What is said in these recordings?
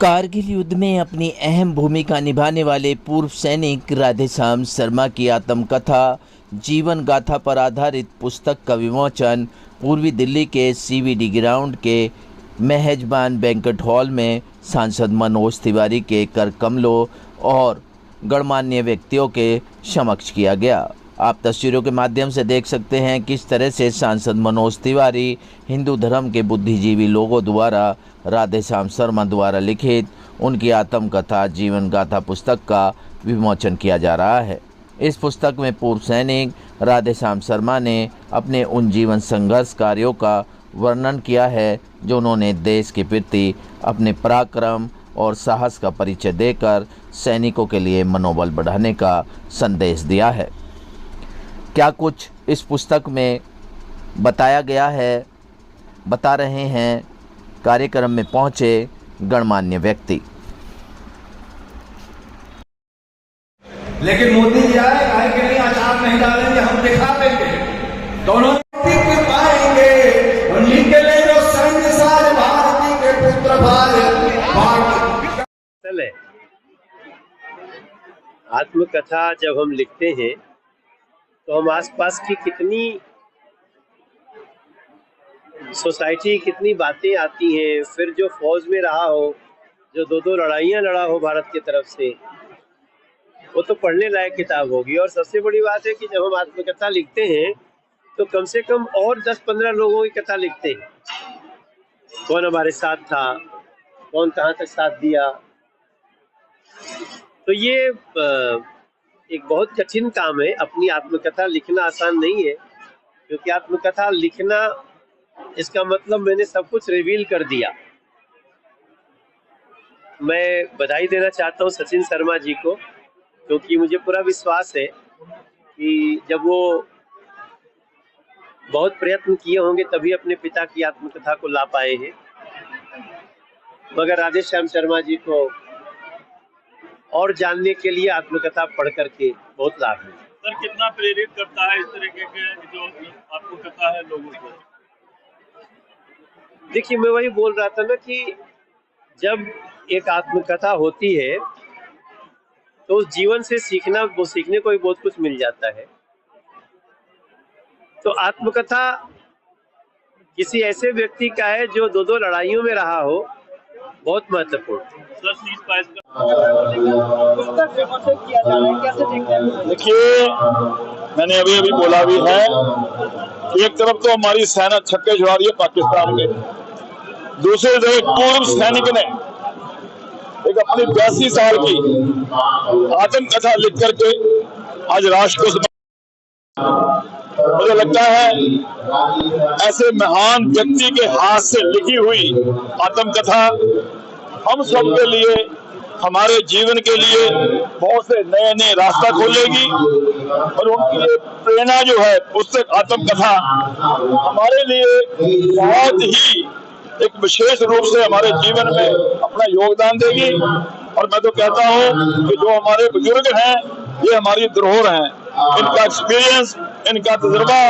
कारगिल युद्ध में अपनी अहम भूमिका निभाने वाले पूर्व सैनिक राधेश्याम शर्मा की आत्मकथा जीवन गाथा पर आधारित पुस्तक का विमोचन पूर्वी दिल्ली के सीवीडी ग्राउंड के मेहजबान बैंक्वेट हॉल में सांसद मनोज तिवारी के कर कमलों और गणमान्य व्यक्तियों के समक्ष किया गया। आप तस्वीरों के माध्यम से देख सकते हैं किस तरह से सांसद मनोज तिवारी हिंदू धर्म के बुद्धिजीवी लोगों द्वारा राधेश्याम शर्मा द्वारा लिखित उनकी आत्मकथा जीवन गाथा पुस्तक का विमोचन किया जा रहा है। इस पुस्तक में पूर्व सैनिक राधेश्याम शर्मा ने अपने उन जीवन संघर्ष कार्यों का वर्णन किया है जो उन्होंने देश के प्रति अपने पराक्रम और साहस का परिचय देकर सैनिकों के लिए मनोबल बढ़ाने का संदेश दिया है। क्या कुछ इस पुस्तक में बताया गया है, बता रहे हैं कार्यक्रम में पहुंचे गणमान्य व्यक्ति। लेकिन मोदी जी आए, गाय के लिए अचार नहीं डालेंगे, हम दिखा देंगे दोनों पाएंगे उन्हीं के लिए जो सैन्य साज भारती के पुत्र चले। आत्मकथा जब हम लिखते हैं तो हम आसपास की कितनी सोसाइटी कितनी बातें आती हैं। फिर जो फौज में रहा हो, जो दो लड़ाइयाँ लड़ा हो भारत की तरफ से, वो तो पढ़ने लायक किताब होगी। और सबसे बड़ी बात है कि जब हम आत्मकथा लिखते हैं तो कम से कम और 10-15 लोगों की कथा लिखते हैं। कौन हमारे साथ था, कौन कहाँ तक साथ दिया। तो ये एक बहुत कठिन काम है। अपनी आत्मकथा लिखना आसान नहीं है, क्योंकि आत्मकथा लिखना इसका मतलब मैंने सब कुछ रिवील कर दिया। मैं बधाई देना चाहता हूँ सचिन शर्मा जी को, क्योंकि मुझे पूरा विश्वास है कि जब वो बहुत प्रयत्न किए होंगे तभी अपने पिता की आत्मकथा को ला पाए हैं। मगर राधेश्याम शर्मा जी को और जानने के लिए आत्मकथा पढ़ करके बहुत लाभ है। सर, कितना प्रेरित करता है इस तरीके के जो आत्मकथा है लोगों को? देखिए, मैं वही बोल रहा था ना कि जब एक आत्मकथा होती है तो उस जीवन से सीखने को भी बहुत कुछ मिल जाता है। तो आत्मकथा किसी ऐसे व्यक्ति का है जो दो लड़ाइयों में रहा हो, बहुत महत्वपूर्ण। देखिए, मैंने अभी बोला भी है, एक तरफ तो हमारी सेना छक्के छुड़ा रही है पाकिस्तान के, दूसरी तरफ एक पूर्व सैनिक ने एक अपनी 82 साल की आत्मकथा लिख करके आज राष्ट्र को, मुझे लगता है ऐसे महान व्यक्ति के हाथ से लिखी हुई आत्मकथा हम सब के लिए, हमारे जीवन के लिए बहुत से नए रास्ता खोलेगी। और उनकी ये प्रेरणा जो है पुस्तक आत्मकथा हमारे लिए बहुत ही एक विशेष रूप से हमारे जीवन में अपना योगदान देगी। और मैं तो कहता हूँ कि जो हमारे बुजुर्ग हैं ये हमारी धरोहर हैं। इनका एक्सपीरियंस, इनका तजुर्बा,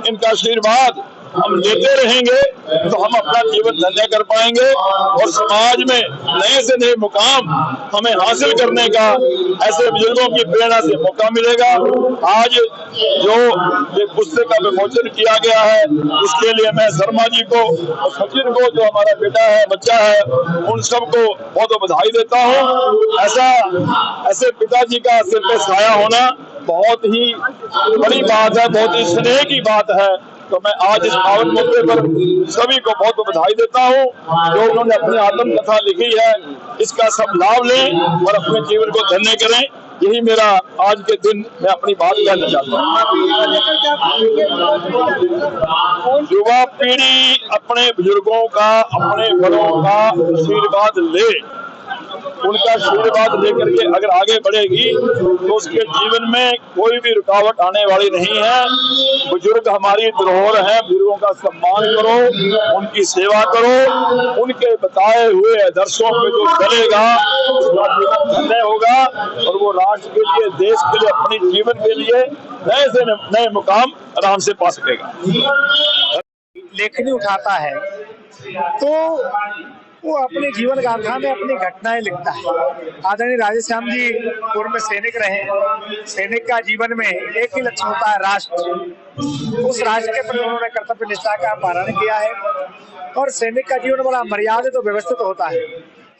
इनका आशीर्वाद हम लेते रहेंगे तो हम अपना जीवन धन्य कर पाएंगे और समाज में नए से नए मुकाम हमें हासिल करने का ऐसे बुजुर्गों की प्रेरणा से मौका मिलेगा। आज जो ये पुस्तक का विमोचन किया गया है इसके लिए मैं शर्मा जी को और सचिन को, जो हमारा बेटा है, बच्चा है, उन सबको बहुत बधाई देता हूँ। ऐसे पिताजी का सिर पे साया होना बहुत ही बड़ी बात है, बहुत ही स्नेह की बात है। तो मैं आज इस पावन मौके पर सभी को बहुत बधाई देता हूँ जो उन्होंने अपनी आत्मकथा लिखी है। इसका सब लाभ लें और अपने जीवन को धन्य करें। यही मेरा आज के दिन मैं अपनी बात कहना चाहता हूँ। युवा पीढ़ी अपने बुजुर्गों का, अपने बड़ों का आशीर्वाद ले, उनका आशीर्वाद लेकर के अगर आगे बढ़ेगी तो उसके जीवन में कोई भी रुकावट आने वाली नहीं है। बुजुर्ग हमारी धरोहर है, बुजुर्गों का सम्मान करो, उनकी सेवा करो, उनके बताए हुए आदर्शों पे जो चलेगा उसका जीवन धन्य होगा और वो राष्ट्र के लिए, देश के लिए, अपने जीवन के लिए नए से नए मुकाम आराम से पा सकेगा। लेखनी उठाता है तो वो अपनी जीवन गाथा में अपनी घटनाएं लिखता है। आदरणीय राधेश्याम जी पूर्व में सैनिक रहे। सैनिक का जीवन में एक ही लक्ष्य होता है, राष्ट्र। उस राष्ट्र के प्रति उन्होंने कर्तव्य निष्ठा का पालन किया है और सैनिक का जीवन बड़ा मर्यादित और व्यवस्थित होता है,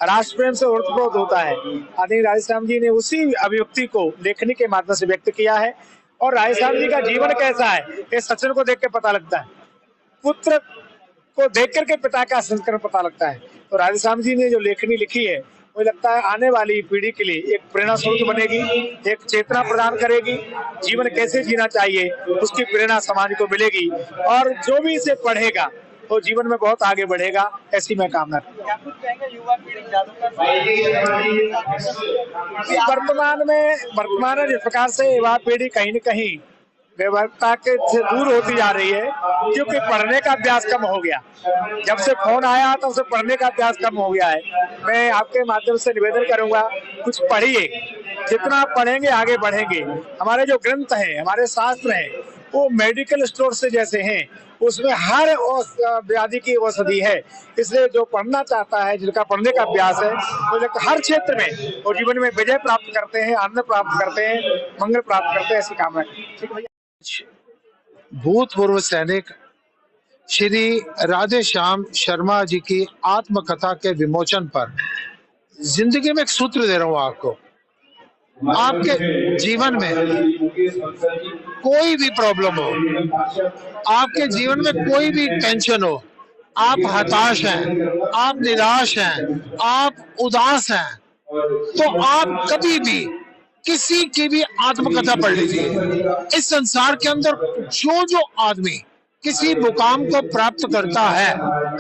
राष्ट्र प्रेम से ओतप्रोत होता है। आदरणीय राधेश्याम जी ने उसी अभिव्यक्ति को लेखनी के माध्यम से व्यक्त किया है। और राधेश्याम जी का जीवन कैसा है ये सचिन को देख के पता लगता है, पुत्र को देख करके पिता का संस्करण पता लगता है। तो राधेश्याम जी ने जो लेखनी लिखी है मुझे लगता है आने वाली पीढ़ी के लिए एक प्रेरणा स्रोत बनेगी, एक चेतना प्रदान करेगी। जीवन कैसे जीना चाहिए उसकी प्रेरणा समाज को मिलेगी और जो भी इसे पढ़ेगा तो जीवन में बहुत आगे बढ़ेगा, ऐसी मैं कामना करता हूं। वर्तमान में जिस प्रकार से युवा पीढ़ी कहीं न कहीं व्यवहारिकता के से दूर होती जा रही है, क्योंकि पढ़ने का अभ्यास कम हो गया। जब से फोन आया तब से पढ़ने का अभ्यास कम हो गया है। मैं आपके माध्यम से निवेदन करूंगा, कुछ पढ़िए, जितना आप पढ़ेंगे आगे बढ़ेंगे। हमारे जो ग्रंथ हैं, हमारे शास्त्र हैं, वो मेडिकल स्टोर से जैसे हैं, उसमें हर व्याधि की औषधि है। इसलिए जो पढ़ना चाहता है, जिनका पढ़ने का अभ्यास है, तो हर क्षेत्र में और जीवन में विजय प्राप्त करते हैं, आनंद प्राप्त करते हैं, मंगल प्राप्त करते हैं, ऐसी कामना। ठीक भैया। भूतपूर्व सैनिक श्री राधेश्याम शर्मा जी की आत्मकथा के विमोचन पर जिंदगी में एक सूत्र दे रहा हूं आपको। आपके जीवन में कोई भी प्रॉब्लम हो, आपके जीवन में कोई भी टेंशन हो, आप हताश हैं, आप निराश हैं, आप उदास हैं, तो आप कभी भी किसी की भी आत्मकथा पढ़ लीजिए। इस संसार के अंदर जो आदमी किसी मुकाम को प्राप्त करता है,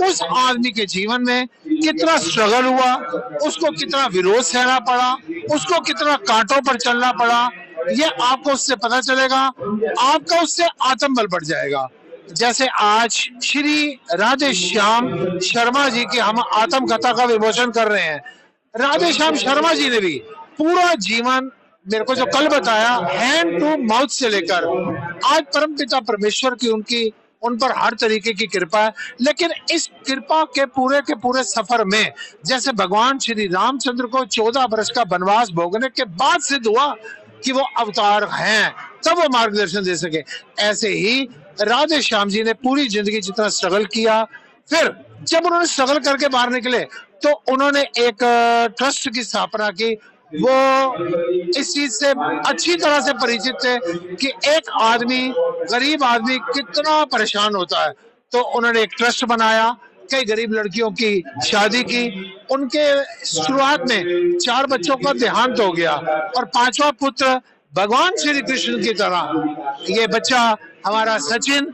उस आदमी के जीवन में कितना स्ट्रगल हुआ, उसको कितना विरोध सहना पड़ा, उसको कितना कांटों पर चलना पड़ा, ये आपको उससे पता चलेगा। आपका उससे आत्मबल बढ़ जाएगा। जैसे आज श्री राधेश्याम शर्मा जी की हम आत्मकथा का विमोचन कर रहे हैं। राधेश्याम शर्मा जी ने भी पूरा जीवन मेरे को जो कल बताया, हैंड टू माउथ से लेकर आज परमपिता परमेश्वर की उन पर हर तरीके की कृपा है। लेकिन इस कृपा के पूरे सफर में जैसे भगवान श्री रामचंद्र को 14 वर्ष का वनवास भोगने के बाद सिद्ध हुआ कि वो अवतार हैं, तब वो मार्गदर्शन दे सके, ऐसे ही राधेश्याम जी ने पूरी जिंदगी जितना स्ट्रगल किया, फिर जब उन्होंने स्ट्रगल करके बाहर निकले तो उन्होंने एक ट्रस्ट की स्थापना की। वो इस चीज से अच्छी तरह से परिचित थे कि एक आदमी, गरीब आदमी कितना परेशान होता है, तो उन्होंने एक ट्रस्ट बनाया, कई गरीब लड़कियों की शादी की। उनके शुरुआत में 4 बच्चों का देहांत हो गया और 5वां पुत्र भगवान श्री कृष्ण की तरह ये बच्चा हमारा सचिन,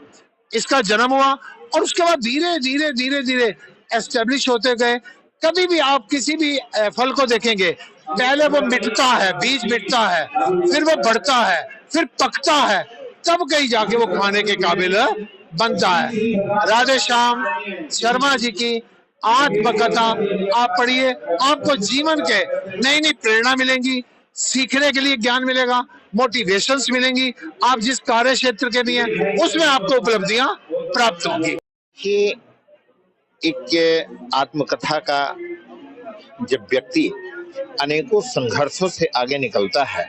इसका जन्म हुआ और उसके बाद धीरे धीरे एस्टेब्लिश होते गए। कभी भी आप किसी भी फल को देखेंगे, पहले वो मिटता है, बीज मिटता है, फिर वो बढ़ता है, फिर पकता है, तब कहीं जाके वो खाने के काबिल बनता है। राधेश्याम शर्मा जी की आत्मकथा आप पढ़िए, आपको जीवन के नई प्रेरणा मिलेंगी, सीखने के लिए ज्ञान मिलेगा, मोटिवेशंस मिलेंगी। आप जिस कार्य क्षेत्र के भी हैं उसमें आपको उपलब्धियां प्राप्त होंगी। कि एक आत्मकथा का जब व्यक्ति अनेकों संघर्षों से आगे निकलता है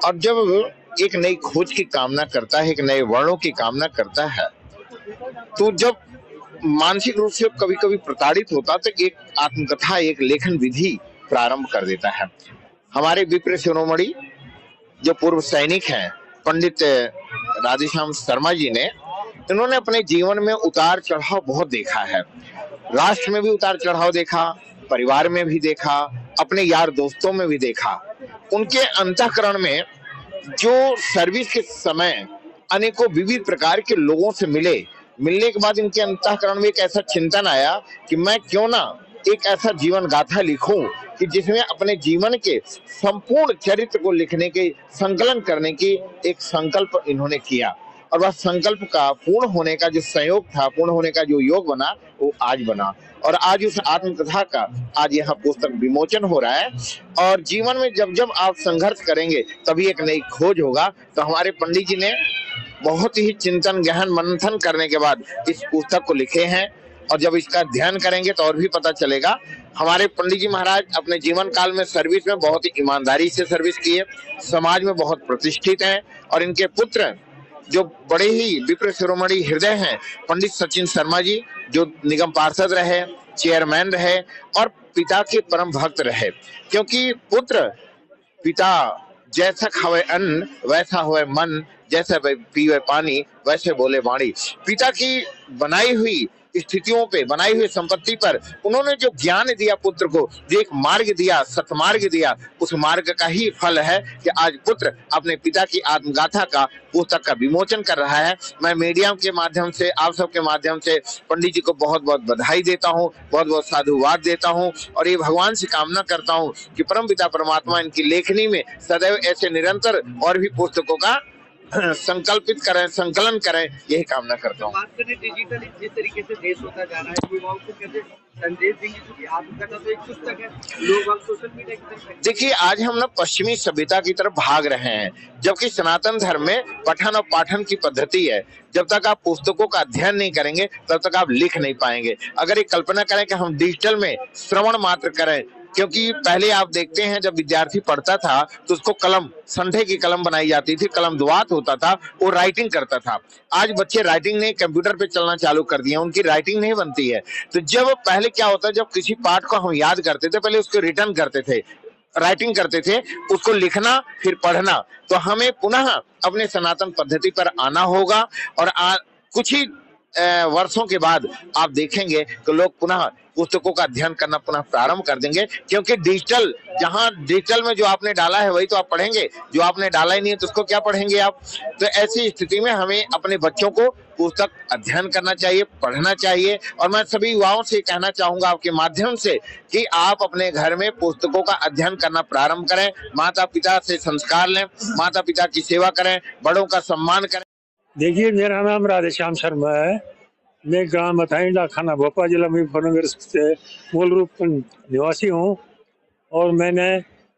और जब एक नई खोज की कामना करता है, एक नए वर्णों की कामना करता है, तो जब मानसिक रूप से कभी कभी प्रताड़ित होता तो एक आत्मकथा, एक लेखन विधि प्रारंभ कर देता है। हमारे विप्र शिरोमणि जो पूर्व सैनिक हैं, पंडित राधेश्याम शर्मा जी ने, इन्होंने अपने जीवन में उतार चढ़ाव बहुत देखा है। राष्ट्र में भी उतार चढ़ाव देखा, परिवार में भी देखा, अपने यार दोस्तों में भी देखा। उनके अंतःकरण में जो सर्विस के समय अनेकों विविध प्रकार के लोगों से मिलने के बाद इनके अंतःकरण में एक ऐसा चिंतन आया कि मैं क्यों ना एक ऐसा जीवन गाथा लिखूं कि जिसमें अपने जीवन के संपूर्ण चरित्र को लिखने के, संकलन करने की एक संकल्प इन्होंने किया। और वह संकल्प का पूर्ण होने का जो संयोग था, पूर्ण होने का जो योग बना, वो आज बना। और आज उस आत्मकथा का आज यहाँ पुस्तक विमोचन हो रहा है। और जीवन में जब जब आप संघर्ष करेंगे तभी एक नई खोज होगा। तो हमारे पंडित जी ने बहुत ही चिंतन गहन मंथन करने के बाद इस पुस्तक को लिखे हैं और जब इसका अध्ययन करेंगे तो और भी पता चलेगा। हमारे पंडित जी महाराज अपने जीवन काल में सर्विस में बहुत ही ईमानदारी से सर्विस की है, समाज में बहुत प्रतिष्ठित हैं। और इनके पुत्र जो बड़े ही विप्र शिरोमणि हृदय हैं, पंडित सचिन शर्मा जी, जो निगम पार्षद रहे, चेयरमैन रहे और पिता के परम भक्त रहे। क्योंकि पुत्र पिता जैसा खावे अन्न वैसा होए मन, जैसे पीवे पानी वैसे बोले वाणी। पिता की बनाई हुई स्थितियों पे, बनाई हुई संपत्ति पर उन्होंने जो ज्ञान दिया पुत्र को, जो एक मार्ग दिया, सतमार्ग दिया, उस मार्ग का ही फल है कि आज पुत्र अपने पिता की आत्मगाथा का पुस्तक का विमोचन कर रहा है। मैं मीडिया के माध्यम से, आप सबके माध्यम से पंडित जी को बहुत बहुत बधाई देता हूँ, बहुत बहुत साधुवाद देता हूँ और ये भगवान से कामना करता हूँ कि परम पिता परमात्मा इनकी लेखनी में सदैव ऐसे निरंतर और भी पुस्तकों का संकल्पित करें, संकलन करें, यही कामना करता हूँ। बात करें डिजिटल जिस तरीके से देश होता जा रहा है, युवाओं को कैसे संदेश देंगे, क्योंकि आत्मकथा तो एक पुस्तक है, लोग अब सोशल मीडिया की तरफ। देखिए, आज हम लोग पश्चिमी सभ्यता की तरफ भाग रहे हैं, जबकि सनातन धर्म में पठन और पाठन की पद्धति है। जब तक आप पुस्तकों का अध्ययन नहीं करेंगे तब तक आप लिख नहीं पाएंगे। अगर ये कल्पना करें कि हम डिजिटल में श्रवण मात्र करें, क्योंकि पहले आप देखते हैं जब विद्यार्थी पढ़ता था तो उसको कलम, संठे की कलम बनाई जाती थी, कलम दुआत होता था, वो राइटिंग करता था। आज बच्चे राइटिंग नहीं, कंप्यूटर पे चलना चालू कर दिए, उनकी राइटिंग नहीं बनती है। तो जब पहले क्या होता है, जब किसी पाठ को हम याद करते थे, पहले उसको रिटर्न करते थे, राइटिंग करते थे, उसको लिखना फिर पढ़ना। तो हमें पुनः अपने सनातन पद्धति पर आना होगा और कुछ ही वर्षों के बाद आप देखेंगे कि लोग पुनः पुस्तकों का अध्ययन करना पुनः प्रारंभ कर देंगे। क्योंकि डिजिटल, जहां डिजिटल में जो आपने डाला है वही तो आप पढ़ेंगे, जो आपने डाला ही नहीं है तो उसको क्या पढ़ेंगे आप। तो ऐसी स्थिति में हमें अपने बच्चों को पुस्तक अध्ययन करना चाहिए, पढ़ना चाहिए। और मैं सभी युवाओं से कहना चाहूंगा आपके माध्यम से कि आप अपने घर में पुस्तकों का अध्ययन करना प्रारंभ करें, माता पिता से संस्कार लें, माता पिता की सेवा करें, बड़ों का सम्मान करें। देखिए, मेरा नाम राधेश्याम शर्मा है। मैं ग्राम बताइंडा, थाना भोपाल, जिला मुजफ्फरनगर से मूल रूप निवासी हूँ और मैंने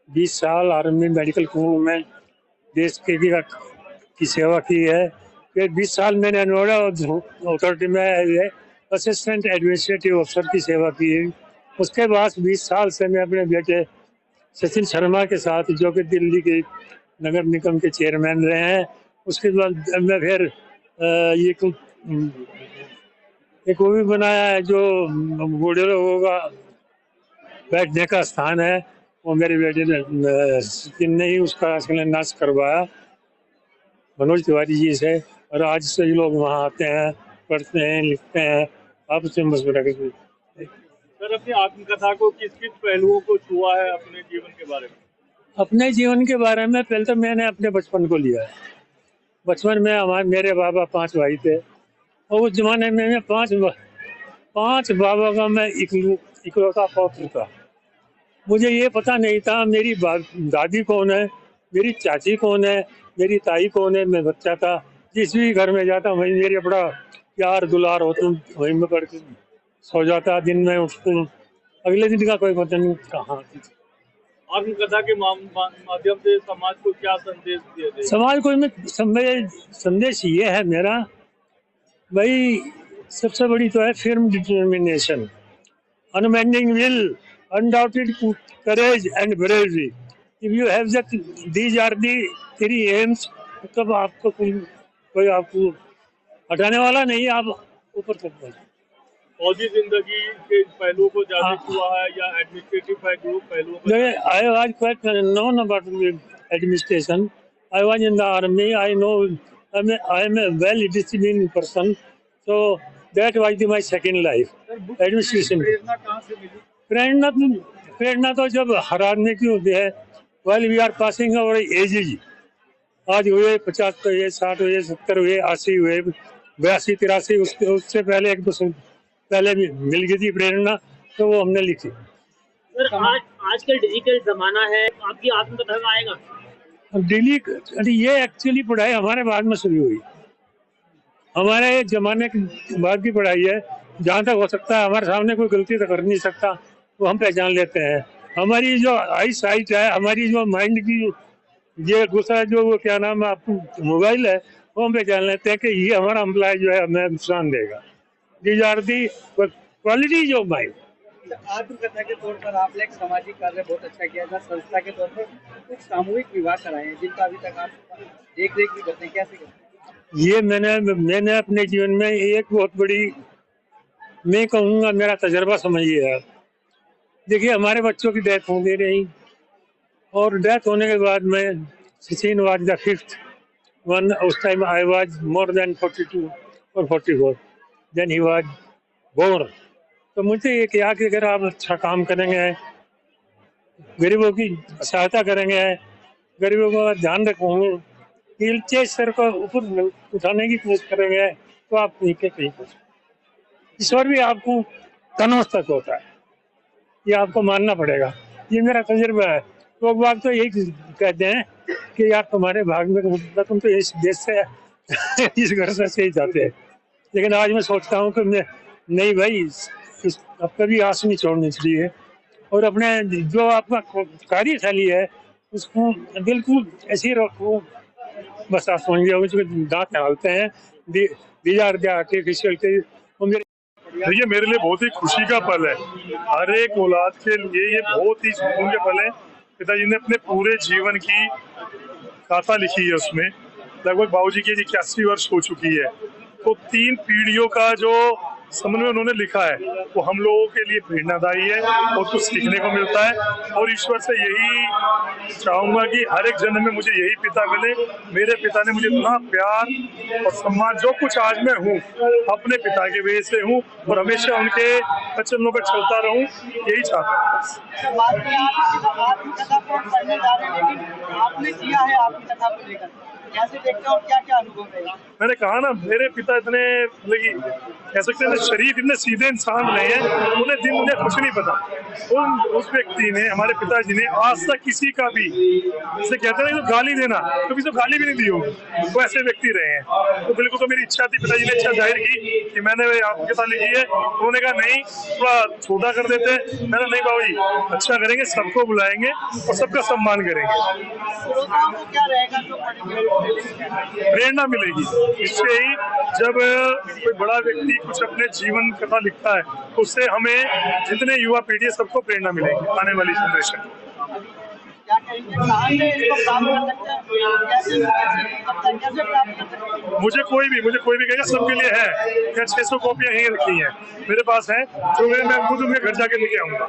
20 साल आर्मी मेडिकल स्कूल में देश के की सेवा की है। फिर 20 साल मैंने नोएडा अथॉरिटी में असिस्टेंट एडमिनिस्ट्रेटिव अफसर की सेवा की है। उसके बाद 20 साल से मैं अपने बेटे सचिन शर्मा के साथ, जो कि दिल्ली के नगर निगम के चेयरमैन रहे हैं, उसके बाद मैं फिर एक वो भी बनाया है जो बूढ़े लोगों का बैठने का स्थान है, वो मेरे बेटे ने ही उसका शिलान्यास करवाया मनोज तिवारी जी से। और आज से लोग वहाँ आते हैं, पढ़ते हैं, लिखते हैं, आपस में मशवरा करते हैं। सर, अपनी आत्मकथा को किस किस पहलुओं को छुआ है अपने जीवन के बारे में? अपने जीवन के बारे में पहले तो मैंने अपने बचपन को लिया है। बचपन में मेरे बाबा 5 भाई थे और उस जमाने में मैं पांच बाबा का मैं इकलौता पौत्र था। मुझे ये पता नहीं था मेरी दादी कौन है, मेरी चाची कौन है, मेरी ताई कौन है। मैं बच्चा था, जिस भी घर में जाता वहीं मेरे बड़ा प्यार दुलार होता, वहीं में पढ़ के सो जाता। दिन में उठता, अगले दिन का कोई पता नहीं कहाँ। आत्मकथा के माध्यम से समाज को क्या संदेश दिए थे? समाज को संदेश ये है मेरा भाई, सबसे बड़ी तो है firm determination, unbending will, undaunted courage and bravery. If you have these are the 3 aims, तब आपको कोई आपको हटाने वाला नहीं, आप ऊपर तक पहुंचे। फौजी जिंदगी के पहलुओं को ज्यादा छुआ है या एडमिनिस्ट्रेटिव है, जो पहलुओं को? I was quite known about administration. I was in the army. I know I am a well-disciplined person. So that was my second life. Administration. प्रेरणा कहाँ से मिली? प्रेरणा तो जब हर आदमी की होती है। While we are passing our ages, आज हुए 50 हुए, 60 हुए, 70 हुए, 80 हुए, 82, 83, उससे पहले 1-2 पहले भी मिल गई थी प्रेरणा, तो वो हमने लिखी। सर, आजकल डिजिटल जमाना है, आपकी आत्मकथा का आएगा? ये एक्चुअली पढ़ाई हमारे बाद में शुरू हुई, हमारे जमाने के बाद की पढ़ाई है। जहाँ तक हो सकता है हमारे सामने कोई गलती तो कर नहीं सकता, वो हम पहचान लेते हैं। हमारी जो आई साइट है, हमारी जो माइंड की ये दूसरा जो वो क्या नाम है आपको मोबाइल है, वो हम पहचान लेते हैं कि ये हमारा एम्प्लॉय जो है हमें नुकसान देगा। These are the qualities of mind. आत्मकथा के तौर पर आपने एक सामाजिक कार्य बहुत अच्छा किया था। संस्था के तौर पर कुछ सामूहिक विवाह कराए हैं जिनका अभी तक आप देख रेख भी करते हैं, कैसे करते हैं? ये मैंने अपने जीवन में एक बहुत बड़ी, मैं कहूँगा मेरा तजर्बा समझिए आप। देखिए हमारे बच्चों की डेथ हो गई रही, और डेथ होने के बाद में Sachin was the fifth one. उस time I was more than 42 और 44, देन ही वाज बोर्न। तो मुझे ये किया कि अगर आप अच्छा काम करेंगे, गरीबों की सहायता करेंगे, गरीबों का ध्यान रखेंगे, व्हीलचेयर सर को ऊपर उठाने की कोशिश करेंगे, तो आप कहीं के कहीं पहुंच। ईश्वर भी आपको तनोस तक होता है, ये आपको मानना पड़ेगा। ये मेरा तजुर्बा है। लोग बात तो यही कहते हैं कि यार तुम्हारे भाग में तुम तो इस देश से इस घर से ही जाते हैं। लेकिन आज मैं सोचता हूँ कि नहीं भाई, अब कभी आस नहीं छोड़नी चाहिए, और अपने जो आपका कार्यशैली है उसको बिल्कुल ऐसे ही रखो। बस आप समझ गए, उसमें दांत डालते हैं, दीज आर द आर्टिफिशियल। देखिए मेरे लिए बहुत ही खुशी का पल है। हर एक औलाद के लिए ये बहुत ही सुकून के पल है। पिताजी ने अपने पूरे जीवन की गाथा लिखी है, उसमें लगभग बाबूजी की 81 वर्ष हो चुकी है। तो 3 पीढ़ियों का जो समन्वय उन्होंने लिखा है वो हम लोगों के लिए प्रेरणादायी है और कुछ सीखने को मिलता है। और ईश्वर से यही चाहूंगा कि हर एक जन्म में मुझे यही पिता मिले। मेरे पिता ने मुझे इतना प्यार और सम्मान, जो कुछ आज मैं हूँ अपने पिता के वजह से हूँ, और हमेशा उनके चरणों पर चलता रहूँ, यही चाहता हूँ। आत्मकथा को पढ़ने जा रहे हैं, लेकिन आपने किया है आत्मकथा को लेकर, कैसे देखते हो, क्या क्या अनुभव है? मैंने कहा ना, मेरे पिता इतने कह सकते हैं शरीफ, इतने सीधे इंसान नहीं है, उन्हें कुछ नहीं पता। उस व्यक्ति ने, हमारे पिताजी ने आज तक किसी का भी, जैसे कहते हैं ना, तो गाली देना, कभी तो गाली भी नहीं दी होगी, वो ऐसे व्यक्ति रहे हैं। तो बिल्कुल, तो मेरी इच्छा थी, पिताजी ने इच्छा जाहिर की कि मैंने आत्मकथा लिखी है। उन्होंने कहा नहीं, थोड़ा छोटा कर देते हैं। मैंने नहीं बाबू, अच्छा करेंगे, सबको बुलाएंगे और सबका सम्मान करेंगे। श्रोताओं को क्या रहेगा जो पढ़ेंगे? प्रेरणा मिलेगी इससे ही। जब कोई बड़ा व्यक्ति कुछ अपने जीवन कथा लिखता है तो उससे हमें, जितने युवा पीढ़ी है, सबको प्रेरणा मिलेगी, आने वाली जनरेशन। क्या कहेंगे, कहाँ से इसको प्राप्त कर सकते हैं, कैसे प्राप्त कर सकते हैं? मुझे कोई भी कहेगा, सबके लिए है। क्या 600 कॉपियां यहीं रखी हैं मेरे पास हैं, जो मैं खुद उनके घर जाके लेके आऊंगा।